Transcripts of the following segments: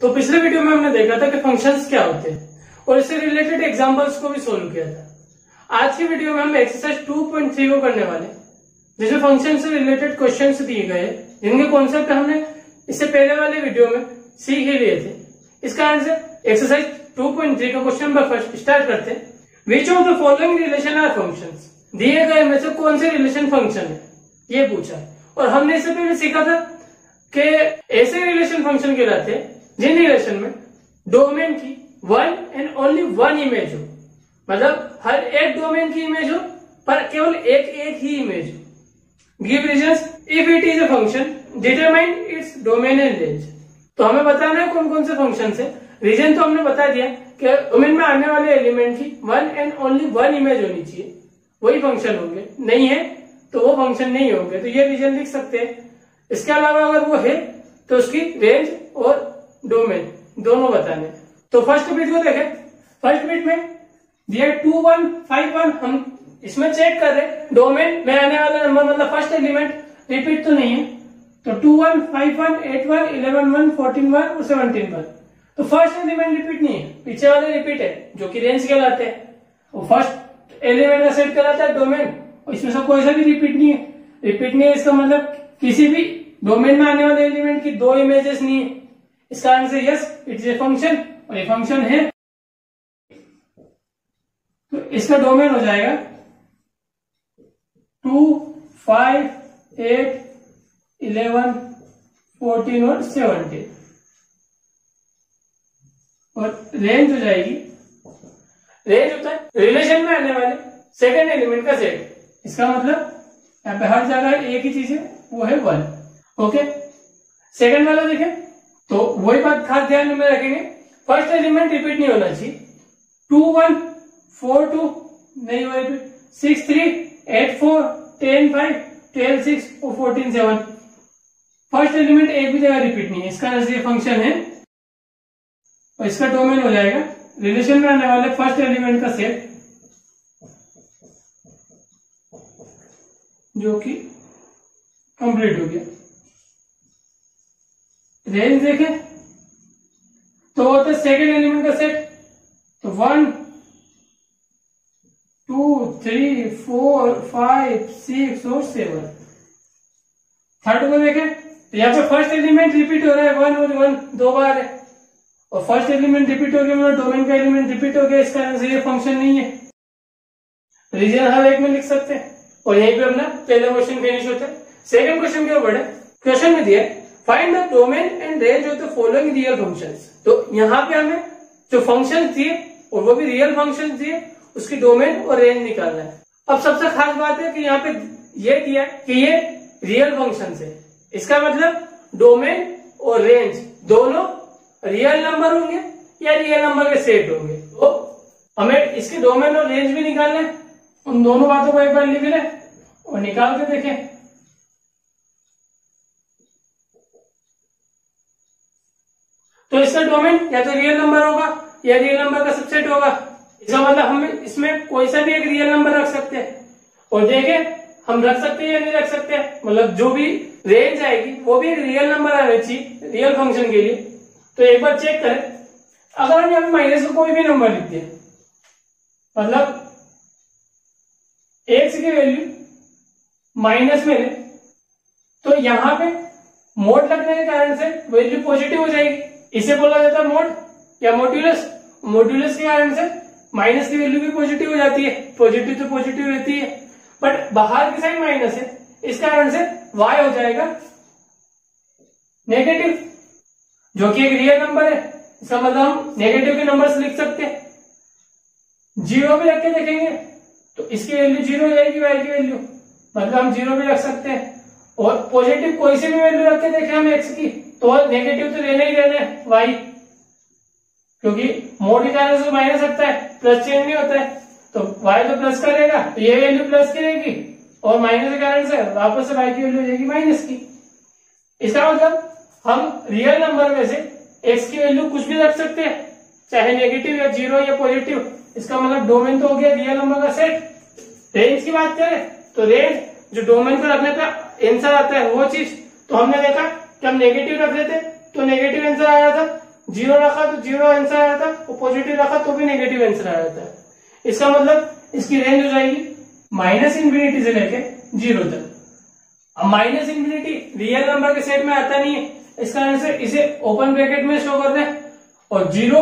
तो पिछले वीडियो में हमने देखा था कि फंक्शंस क्या होते हैं और इससे रिलेटेड एग्जांपल्स को भी सोल्व किया था। आज की वीडियो में हम एक्सरसाइज 2.3 को करने वाले हैं, जिसमें फंक्शन से रिलेटेड क्वेश्चंस दिए गए हैं, जिनके कॉन्सेप्ट हमने इससे पहले वाले वीडियो में सीख ही लिए थे। इस कारण से एक्सरसाइज 2.3 का क्वेश्चन नंबर फर्स्ट स्टार्ट करते हैं। Which of the following relation are functions? दिए गए में से कौन से रिलेशन फंक्शन है, ये पूछा है। और हमने इससे पहले सीखा था कि ऐसे रिलेशन फंक्शन कहलाते हैं जिन रिलेशन में डोमेन की one and only one image हो, मतलब हर एक डोमेन की इमेज हो पर केवल एक ही इमेज हो। Give reasons if it is a function determine its domain and range. तो हमें बताना है कौन कौन से फंक्शन है। रीजन तो हमने बता दिया कि डोमेन में आने वाले एलिमेंट की one and only one image होनी चाहिए, वही फंक्शन होंगे। नहीं है तो वो फंक्शन नहीं होंगे, तो ये रीजन लिख सकते हैं। इसके अलावा अगर वो है तो उसकी रेंज और डोमेन दोनों बताने। तो फर्स्ट बिट को देखें। फर्स्ट बिट में दिया 2 1 5 1, हम इसमें चेक कर रहे हैं डोमेन में आने वाला नंबर मतलब फर्स्ट एलिमेंट रिपीट तो नहीं है। तो 2 1 5 1 8 1 11 1 14 1 और 17 1। तो फर्स्ट एलिमेंट रिपीट नहीं है, पीछे वाले रिपीट है, जो कि रेंज कहलाते हैं। और फर्स्ट एलिमेंट का सेट कहलाता है डोमेन, और इसमें से कोई सा भी रिपीट नहीं है। रिपीट नहीं है इसका मतलब किसी भी डोमेन में आने वाले एलिमेंट की दो इमेजेस नहीं है। इस कारण से yes it is a function, और ये फंक्शन है। तो इसका डोमेन हो जाएगा 2 5 8 11 14 और 17, और रेंज हो जाएगी, रेंज होता है रिलेशन में आने वाले सेकेंड एलिमेंट का सेट। इसका मतलब यहाँ पे हर जगह एक ही चीज है, वो है 1। ओके, सेकंड वाला देखें तो वही बात खास ध्यान में रखेंगे, फर्स्ट एलिमेंट रिपीट नहीं होना चाहिए। 2 1 4 2 नहीं हुआ रिपीट, 6 3 8 4 10 5 12 6 और 14 7। फर्स्ट एलिमेंट एक भी जगह रिपीट नहीं है, इसका कारण से ये फंक्शन है। और इसका डोमेन हो जाएगा रिलेशन में आने वाले फर्स्ट एलिमेंट का सेट, जो कि कंप्लीट हो गया। रेंज देखें तो होता है सेकेंड एलिमेंट का सेट। तो 1 2 3 4 5 6 और 7। थर्ड को देखें तो यहाँ पे फर्स्ट एलिमेंट रिपीट हो रहा है, 1 और 1 दो बार है, और फर्स्ट एलिमेंट रिपीट हो गया मतलब डोमेन का एलिमेंट रिपीट हो गया। इस कारण से ये फंक्शन नहीं है। रीजन हर एक में लिख सकते हैं, और यहीं पे अपना पहला क्वेश्चन फिनिश होता है। सेकंड क्वेश्चन के ऊपर है, क्वेश्चन में दिया find the domain and range of the following real functions. तो यहाँ पे हमें जो फंक्शंस दिए और वो भी रियल फंक्शंस दिए, उसकी डोमेन और रेंज निकालना है। अब सबसे खास बात है कि यहाँ पे ये दिया कि ये रियल फंक्शंस है, इसका मतलब डोमेन और रेंज दोनों रियल नंबर होंगे या रियल नंबर के सेट होंगे। तो हमें इसके डोमेन और रेंज भी निकालना है। उन दोनों बातों को एक बार लिख लें और निकाल के देखें। तो इसका डोमेन या तो रियल नंबर होगा या रियल नंबर का सबसेट होगा। इसका मतलब हम इसमें कोई सा भी एक रियल नंबर रख सकते हैं, और देखें हम रख सकते हैं या नहीं रख सकते हैं। मतलब जो भी रेंज आएगी वो भी एक रियल नंबर आना चाहिए रियल फंक्शन के लिए। तो एक बार चेक करें, अगर हम यहाँ माइनस का कोई भी नंबर लिख दिया, मतलब एक्स की वैल्यू माइनस में ले, तो यहाँ पे मोड लगने के कारण से वैल्यू पॉजिटिव हो जाएगी। इसे बोला जाता है मोड या मॉड्यूलस। मॉड्यूलस के कारण से माइनस की वैल्यू भी पॉजिटिव हो जाती है। पॉजिटिव तो पॉजिटिव रहती है, बट बाहर की साइड माइनस है, इस कारण से y हो जाएगा नेगेटिव, जो कि एक रियल नंबर है। इसका मतलब हम नेगेटिव के नंबर्स लिख सकते हैं। 0 भी रख के देखेंगे तो इसकी वैल्यू 0 हो जाएगी, y की वैल्यू, मतलब हम 0 भी रख सकते हैं। और पॉजिटिव कोई सी भी वैल्यू रख के देखें हम x की, तो नेगेटिव तो रहने ही रहने y, क्योंकि मोड के कारण से माइनस सकता है, प्लस चेंज नहीं होता है। तो y तो प्लस करेगा, तो ये वैल्यू प्लस की रहेगी, और माइनस के कारण से वापस से y की वैल्यू हो जाएगी माइनस की। इसका मतलब हम रियल नंबर में से x की वैल्यू कुछ भी रख सकते हैं, चाहे नेगेटिव या 0 या पॉजिटिव। इसका मतलब डोमेन तो हो गया रियल नंबर का सेट। रेंज की बात करें तो रेंज जो डोमेन को रखने पे आंसर आता है वो चीज। तो हमने देखा कि हम नेगेटिव रख लेते तो नेगेटिव आंसर आ रहा था, जीरो रखा तो जीरो आंसर आ जाता है, और पॉजिटिव रखा तो भी नेगेटिव आंसर आ जाता है। इसका मतलब इसकी रेंज हो जाएगी माइनस इंफिनिटी से लेके जीरो तक। अब माइनस इंफिनिटी रियल नंबर के सेट में आता नहीं है, इसका आंसर इसे ओपन ब्रैकेट में शो कर दें, और जीरो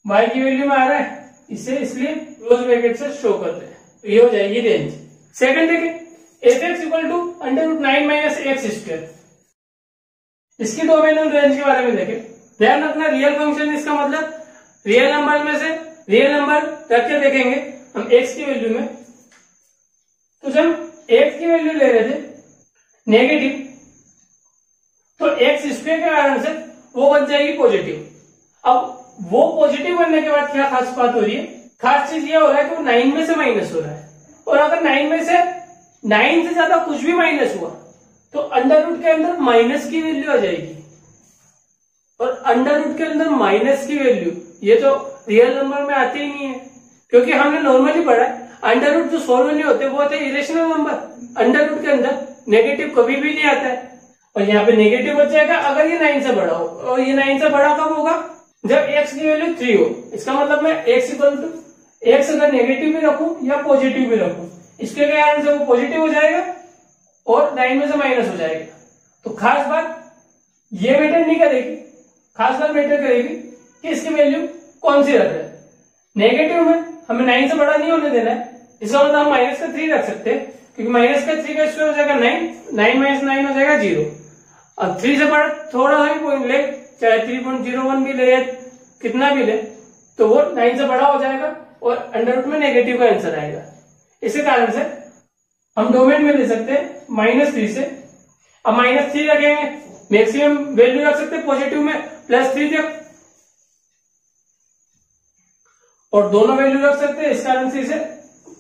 y की वैल्यू में आ रहा है इसे इसलिए क्लोज ब्रैकेट से शो कर दें, तो ये हो जाएगी रेंज। सेकंड देखें f x equal to √9 minus x square, इसकी डोमेन और रेंज के बारे में देखें। ध्यान रखना रियल फंक्शन, इसका मतलब रियल नंबर में से रियल नंबर रख के देखेंगे हम x की वैल्यू में। तो जब x की वैल्यू ले रहे थे नेगेटिव, तो एक्स स्क्वायर के कारण से वो बन जाएगी पॉजिटिव। अब वो पॉजिटिव बनने के बाद क्या खास बात हो रही है, खास चीज ये हो रहा है कि वो 9 में से माइनस हो रहा है, और अगर 9 में से 9 से ज्यादा कुछ भी माइनस हुआ तो अंडर रूट के अंदर माइनस की वैल्यू आ जाएगी, और अंडर रूट के अंदर माइनस की वैल्यू ये तो रियल नंबर में आती ही नहीं है, क्योंकि हमने नॉर्मली पढ़ा है अंडर रूट जो सॉल्व होते वो होते हैं इरेशनल नंबर। अंडर रूट के अंदर नेगेटिव कभी भी नहीं आता है, और यहाँ पे नेगेटिव बच जाएगा अगर ये 9 से बड़ा हो। और ये 9 से बड़ा कब होगा, जब x की वैल्यू 3 हो। इसका मतलब मैं x इक्वल टू x अगर नेगेटिव भी रखूं या पॉजिटिव भी रखूं, इसके कारण से वो पॉजिटिव हो जाएगा और 9 में से माइनस हो जाएगा। तो खास बात ये मैटर नहीं करेगी, खास बात मैटर करेगी कि इसकी वैल्यू कौन सी रख रहे हैं। नेगेटिव में हमें 9 से बड़ा नहीं होने देना है, इसका मतलब हम माइनस का 3 रख सकते हैं, क्योंकि माइनस का 3 का स्क्वायर हो जाएगा 9, 9 माइनस 9 हो जाएगा 0। अब 3 से बड़ा थोड़ा सा भी पॉइंट ले, चाहे 3.01 भी ले या कितना भी ले, तो वो 9 से बड़ा हो जाएगा और अंडर रूट में नेगेटिव का आंसर आएगा। इसी कारण से हम डोमेन में ले सकते हैं -3 से। अब -3 रखेंगे, मैक्सिमम वैल्यू रख सकते हैं पॉजिटिव में +3 तक, और दोनों वैल्यू रख सकते हैं, इस कारण से इसे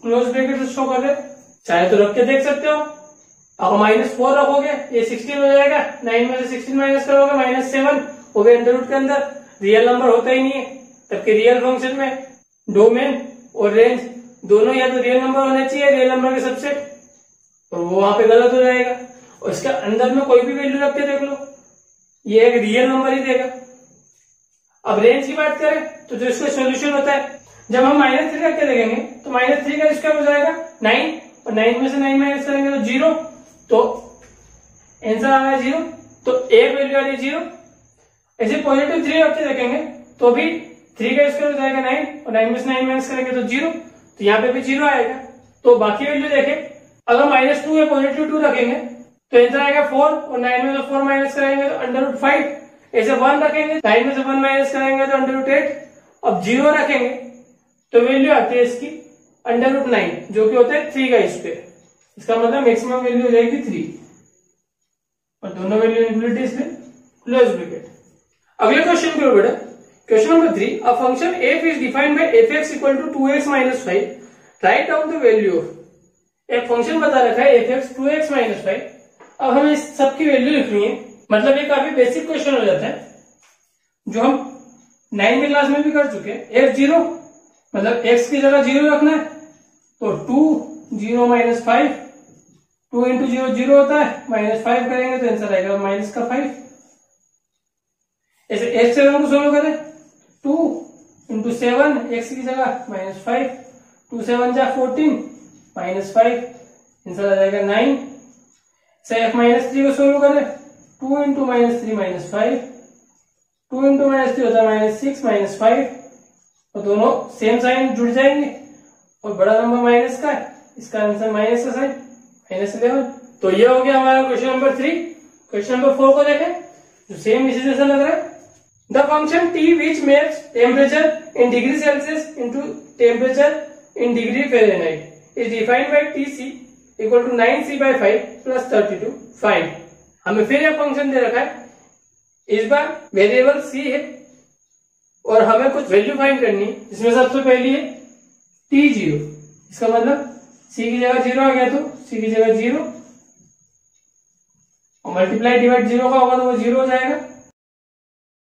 क्लोज ब्रैकेट से शो कर दे। चाहे तो रख के देख सकते हो। अब -4 रखोगे ये 16 हो जाएगा, 9 में से 16 माइनस करोगे -7 हो गए अंडर रूट के अंदर। रियल नंबर होता ही नहीं है, जबकि रियल फंक्शन में डोमेन और रेंज दोनों या तो रियल नंबर होने चाहिए, रियल नंबर के सबसेट, तो वो वहां पे गलत हो जाएगा। और इसके अंदर में कोई भी वैल्यू रख के देख लो, ये एक रियल नंबर ही देगा। अब रेंज की बात करें तो जो इसका सोल्यूशन होता है, जब हम -3 रख के देखेंगे तो -3 का स्क्वायर हो जाएगा 9, और 9 में से 9 माइनस करेंगे तो 0, तो आंसर आ रहा है 0, तो एक वैल्यू आ रही है 0। ऐसे पॉजिटिव 3 रख के देखेंगे तो भी 3 का स्क्वायर हो जाएगा 9, और 9 में से 9 माइनस करेंगे तो 0, तो यहाँ पे भी 0 आएगा। तो बाकी वैल्यू देखें, अगर -2 या पॉजिटिव 2 रखेंगे तो आंसर आएगा 4, और 9 में से 4 माइनस करेंगे तो अंडर रूट 5। ऐसे 1 रखेंगे, 9 में से 1 माइनस करेंगे तो अंडर रूट 8। अब 0 रखेंगे तो वैल्यू आती है इसकी अंडर रूट 9, जो कि होता है 3 का स्क्वायर। इसका मतलब मैक्सिमम वैल्यू हो जाएगी 3, और दोनों वैल्यू इनफिनिटी इसलिए क्लोज ब्रैकेट। अगले क्वेश्चन की ओर बढ़े। Question number 3, a function f is defined by f(x) equal to 2x minus 5, right down the value of. एक फंक्शन बता रखा है f(x) 2x माइनस 5। अब हमें इस सब की वैल्यू लिखनी है। मतलब ये काफी बेसिक क्वेश्चन हो जाता है, जो हम 9वीं क्लास में भी कर चुके हैं। f0 मतलब x की जगह 0 रखना है, तो 2 0 माइनस 5, 2 इंटू 0 0 होता है, -5 करेंगे तो आंसर आएगा -5। ऐसे x7 को सोल्व करें, 2 इंटू 7, x की जगह -5, 2 7 जा 14, -5, आंसर आ जाएगा 9। से f-3 को सोल्व करें, 2 इंटू -3 -5, 2 इंटू -3 होता है -6 -5, और दोनों सेम साइन जुड़ जाएंगे, और बड़ा नंबर माइनस का है, इसका आंसर माइनस का साइन -11। तो ये हो गया हमारा क्वेश्चन नंबर 3। क्वेश्चन नंबर 4 को देखें, जो सेम इसी जैसा लग रहा है। The function t which makes temperature in degree Celsius into temperature in degree Fahrenheit is defined by Tc equal to 9c/5 plus 32। Find. हमें फिर यह फंक्शन दे रखा है, इस बार वेरिएबल c है, और हमें कुछ वैल्यू फाइंड करनी है, जिसमें सबसे पहली है t0। इसका मतलब c की जगह 0 आ गया, तो c की जगह 0, और मल्टीप्लाई डिवाइड 0 का होगा तो वो 0 हो जाएगा,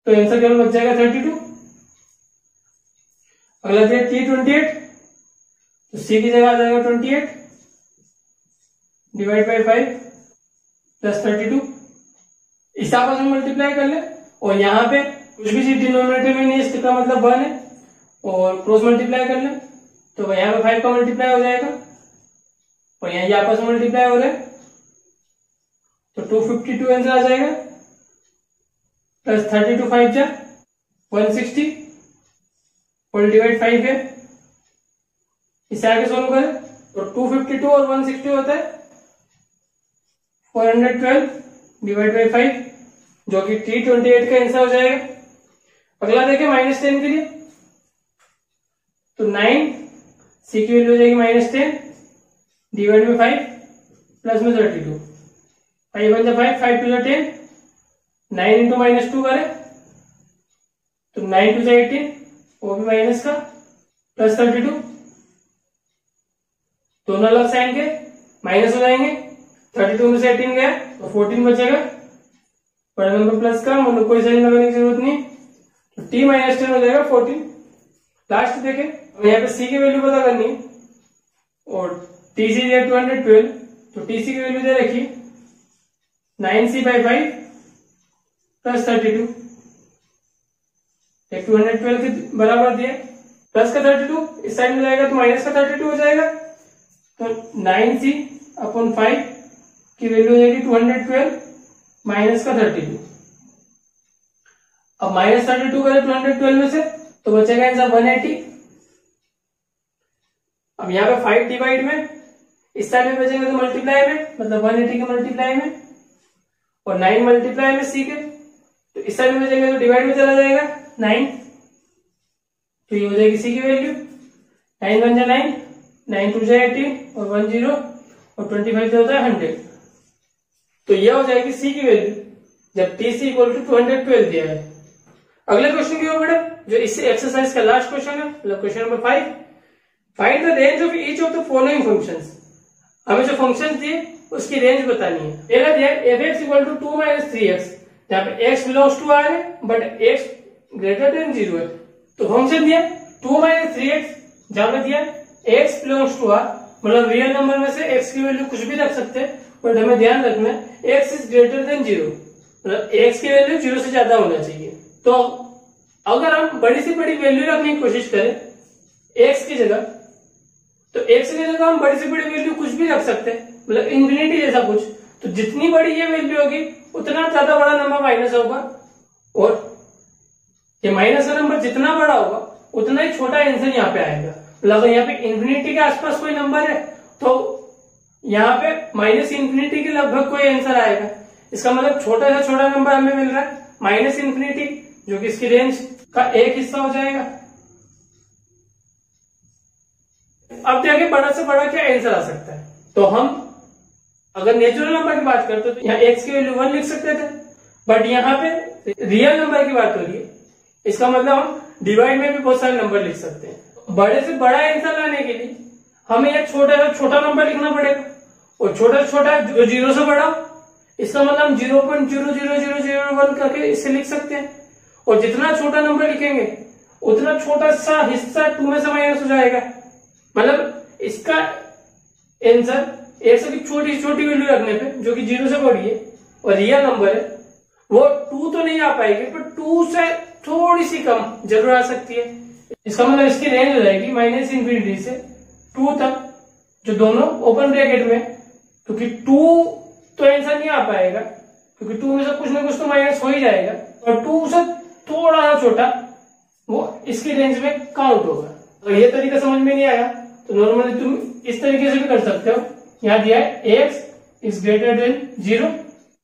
तो आंसर केवल बच जाएगा 32। अगला दिया t28, तो c की जगह आ जाएगा 28 डिवाइड बाई 5 प्लस 32। इस आपस में मल्टीप्लाई कर ले और यहाँ पे कुछ भी चीज डिनोमिनेटर में नहीं है, इसका मतलब 1 है, और क्रॉस मल्टीप्लाई कर लें तो यहाँ पे 5 का मल्टीप्लाई हो जाएगा और यहाँ ये आपस में मल्टीप्लाई हो रहा है, तो 252 आंसर आ जाएगा, प्लस 32 5 जा 160 और डिवाइड 5 है, इसे आगे सोल्व करें तो 252 और 160 होता है 412 डिवाइड बाई 5, जो कि T28 का आंसर हो जाएगा। अगला देखें -10 के लिए, तो 9 C की वैल्यू हो जाएगी -10 डिवाइड बाई 5 प्लस में 32, 5 1 जा 5, 5 2 जा 10, 9 इंटू -2 करें तो 9 2 जा 18, वो भी माइनस का, प्लस 32, दोनों अलग साइन के माइनस हो जाएंगे, 32 में से 18 गया तो 14 बचेगा, बड़ा नंबर प्लस का, मतलब कोई साइन लगाने की जरूरत नहीं, तो T -10 हो जाएगा 14। लास्ट देखें, यहाँ पे C की वैल्यू पता करनी है और TC दिया 212, तो TC की वैल्यू दे रखी 9C बाई 5 प्लस 32, 212 के बराबर दिया, प्लस का 32 इस साइड में जाएगा तो माइनस का 32 हो जाएगा, तो 9C अपॉन 5 की वैल्यू हो जाएगी 212 माइनस का 32। अब -32 करें 212 में से तो बचेगा आंसर 180। अब यहाँ पे 5 डिवाइड में इस साइड में बचेगा तो मल्टीप्लाई में, मतलब 180 के मल्टीप्लाई में, और 9 मल्टीप्लाई में C के, तो इस साइड में बचेगा तो डिवाइड में चला जाएगा 9, तो ये हो जाएगी C की वैल्यू 9 1 जा 9, 9 2 जा 18 और 1 0 और 25 से होता है 100, तो यह हो जाएगी C की वैल्यू जब TC इक्वल टू 212 दिया है। अगले क्वेश्चन की ओर बढ़े, जो इस एक्सरसाइज का लास्ट क्वेश्चन है, मतलब question number 5, find the range of each of the following functions. हमें जो फंक्शंस दिए उसकी रेंज बतानी है। पहला दिया है f(x = 2 - 3x), जहां पे x बिलोंग्स टू r है बट x ग्रेटर देन 0 है, तो फंक्शन दिया 2 - 3x, जहां पे दिया x बिलोंग्स टू r, मतलब रियल नंबर में से x की वैल्यू कुछ भी रख सकते हैं, बट हमें ध्यान रखना है x इज ग्रेटर देन 0, मतलब x की वैल्यू 0 से ज्यादा होना चाहिए। तो अगर हम बड़ी से बड़ी वैल्यू रखने की कोशिश करें x की जगह, तो x की जगह हम बड़ी से बड़ी वैल्यू कुछ भी रख सकते हैं, मतलब इंफिनिटी जैसा कुछ, तो जितनी बड़ी ये वैल्यू होगी उतना ज्यादा बड़ा नंबर माइनस होगा, और ये माइनस का नंबर जितना बड़ा होगा उतना ही छोटा आंसर यहाँ पे आएगा। मतलब अगर यहाँ पे इंफिनिटी के आसपास कोई नंबर है तो यहाँ पे -∞ के लगभग कोई आंसर आएगा। इसका मतलब छोटा से छोटा नंबर हमें मिल रहा है -∞, जो कि इसकी रेंज का एक हिस्सा हो जाएगा। अब देखिए बड़ा से बड़ा क्या आंसर आ सकता है, तो हम अगर नेचुरल नंबर की बात करते तो यहाँ x की वैल्यू 1 लिख सकते थे, बट यहाँ पे रियल नंबर की बात हो रही है, इसका मतलब हम डिवाइड में भी बहुत सारे नंबर लिख सकते हैं। बड़े से बड़ा आंसर लाने के लिए हमें यह छोटा से छोटा नंबर लिखना पड़ेगा, और छोटा से छोटा जो 0 से बड़ा, इसका मतलब हम 0.00001 करके इसे लिख सकते हैं, और जितना छोटा नंबर लिखेंगे उतना छोटा सा हिस्सा 2 में से माइनस हो जाएगा। मतलब इसका आंसर एक से छोटी छोटी वैल्यू रखने पे, जो कि 0 से बड़ी है और रियल नंबर है, वो 2 तो नहीं आ पाएगी, पर 2 से थोड़ी सी कम जरूर आ सकती है। इसका मतलब इसकी रेंज हो जाएगी -∞ से 2 तक, जो दोनों ओपन ब्रैकेट में, क्योंकि 2 तो आंसर नहीं आ पाएगा, क्योंकि 2 में से कुछ ना कुछ तो माइनस हो ही जाएगा, और 2 से थोड़ा सा छोटा वो इसकी रेंज में काउंट होगा। अगर ये तरीका समझ में नहीं आया तो नॉर्मली तुम इस तरीके से भी कर सकते हो। यहाँ दिया है x इज ग्रेटर देन 0,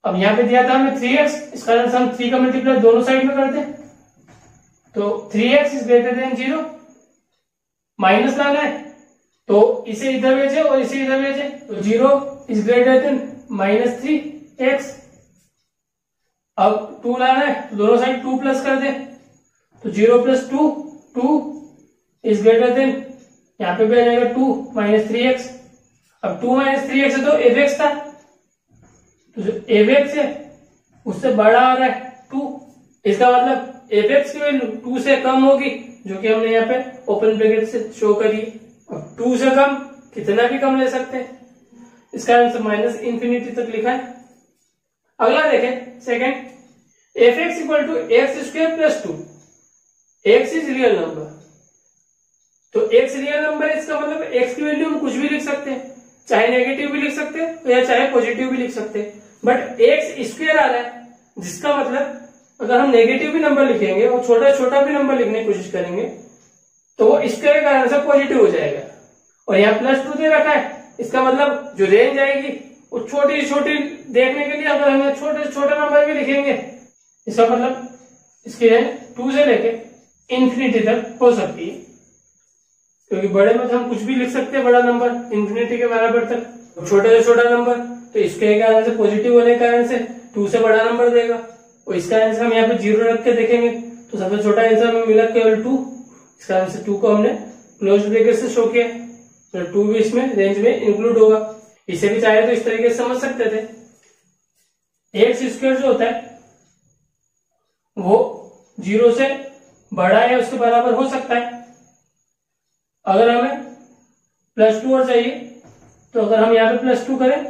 अब यहाँ पे दिया था हमें 3x, इस कारण से हम 3 का मल्टीप्लाई दोनों साइड में करते हैं, तो 3x is greater than 0, minus लाना है तो इसे इधर भेजे और इसे इधर भेजे, तो 0 इज ग्रेटर देन -3x। अब 2 लाना है तो दोनों साइड 2 प्लस कर दे, तो 0 + 2 2 इज ग्रेटर देन, यहाँ पे भी आ जाएगा 2 -3x। अब 2 -3x है तो f(x) था, तो जो f(x) है उससे बड़ा आ रहा है 2, इसका मतलब f(x) की वैल्यू 2 से कम होगी, जो कि हमने यहाँ पे ओपन ब्रैकेट से शो करी। अब 2 से कम कितना भी कम ले सकते हैं, इसका आंसर -∞ तक लिखा है। अगला देखें second, f x equal to x square plus 2, x is real number, तो एक्स रियल नंबर है, इसका मतलब एक्स की वैल्यू हम कुछ भी लिख सकते हैं, चाहे नेगेटिव भी लिख सकते हैं या चाहे पॉजिटिव भी लिख सकते हैं, बट एक्स स्क्वायर आ रहा है, जिसका मतलब अगर हम नेगेटिव भी नंबर लिखेंगे और छोटा छोटा भी नंबर लिखने की कोशिश करेंगे तो वो स्क्वायर के कारण से पॉजिटिव हो जाएगा। और यहाँ प्लस 2 दे रखा है, इसका मतलब जो रेंज आएगी वो छोटी छोटी देखने के लिए अगर हम छोटे छोटे नंबर भी लिखेंगे, इसका मतलब इसकी रेंज 2 से लेके इंफिनिटी तक हो सकती है, क्योंकि बड़े में तो हम कुछ भी लिख सकते हैं, बड़ा नंबर इंफिनिटी के बराबर तक, छोटे से छोटा नंबर तो इसके कारण से पॉजिटिव होने के कारण से 2 से बड़ा नंबर देगा, और इसका आंसर हम यहाँ पे 0 रख के देखेंगे तो सबसे छोटा आंसर हमें मिला केवल 2, इसका आंसर 2 को हमने क्लोज ब्रैकेट से शो किया, तो 2 भी इसमें रेंज में इंक्लूड होगा। इसे भी चाहे तो इस तरीके से समझ सकते थे, एक्स स्क्वायर जो होता है वो 0 से बड़ा या उसके बराबर हो सकता है। अगर हमें प्लस 2 और चाहिए तो अगर हम यहाँ पे प्लस 2 करें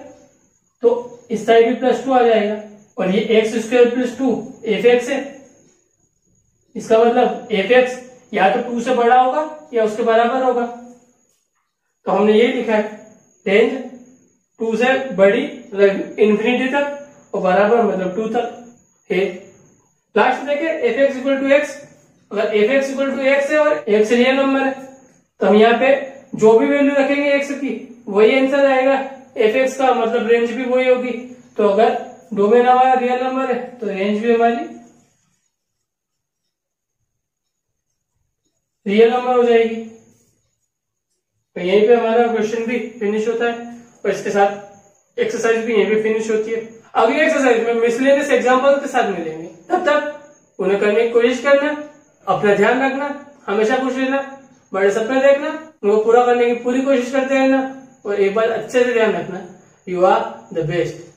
तो इस साइड भी प्लस 2 आ जाएगा, और ये x square plus 2 F x है, इसका मतलब एफ एक्स या तो 2 से बड़ा होगा या उसके बराबर होगा, तो हमने ये लिखा है रेंज 2 से बड़ी मतलब इंफिनिटी तक और बराबर मतलब 2 तक है। लास्ट देखे F x equal to X, अगर F x equal to X है और एक्स रियल नंबर है तो हम यहाँ पे जो भी वैल्यू रखेंगे एक्स की वही आंसर आएगा, एफ एक्स का मतलब रेंज भी वही होगी, तो अगर डोमेन हमारा रियल नंबर है तो रेंज भी हमारी रियल नंबर हो जाएगी। तो यहीं पे हमारा क्वेश्चन भी फिनिश होता है और इसके साथ एक्सरसाइज भी यहीं पे फिनिश होती है। अगली एक्सरसाइज में मिसलेनियस एग्जांपल के साथ मिलेंगे, तब तक उन्हें करने की कोशिश करना, अपना ध्यान रखना, हमेशा खुश रहना, बड़े सपने देखना, उनको पूरा करने की पूरी कोशिश करते रहना, और एक बात अच्छे से ध्यान रखना, यू आर द बेस्ट।